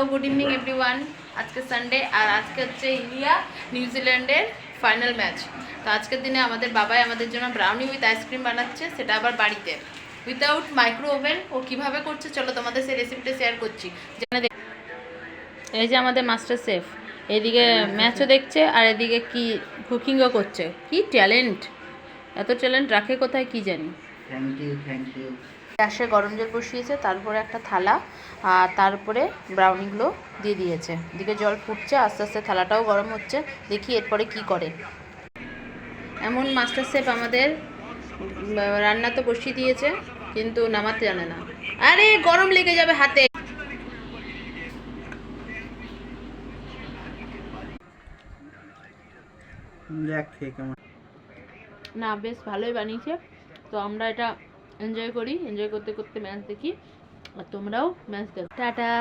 Good evening everyone. আজকে Sunday আর আজকে হচ্ছে ইন্ডিয়া নিউজিল্যান্ডের ফাইনাল ম্যাচ। তো আজকের দিনে আমাদের বাবাই আমাদের জন্য ব্রাউনি উইথ আইসক্রিম বানাচ্ছে, সেটা আবার বাড়িতে উইথাউট মাইক্রো ওভেন। ও কীভাবে করছে চলো তোমাদের সেই রেসিপিটা শেয়ার করছি। এই যে আমাদের মাস্টার শেফ এদিকে ম্যাচও দেখছে আর এদিকে কি কুকিংও করছে। কি ট্যালেন্ট, এত ট্যালেন্ট রাখে কোথায় কি জানি। Thank you. গ্যাসে গরম জল বসিয়েছে, তারপরে একটা থালা আর তারপরে ব্রাউনিগুলো দিয়ে দিয়েছে। এদিকে জল ফুটছে, আস্তে আস্তে থালাটাও গরম হচ্ছে। দেখি এরপরে কি করে। এমন মাস্টার শেফ আমাদের রান্না তো বসিয়ে দিয়েছে, কিন্তু নামাতে জানে না। আরে গরম লেগে যাবে হাতে। না, বেশ ভালোই বানিয়েছে। তো আমরা এটা এনজয় করি, এনজয় করতে করতে ম্যাচ দেখি। আর তোমরাও ম্যাচ দেখো। টাটা।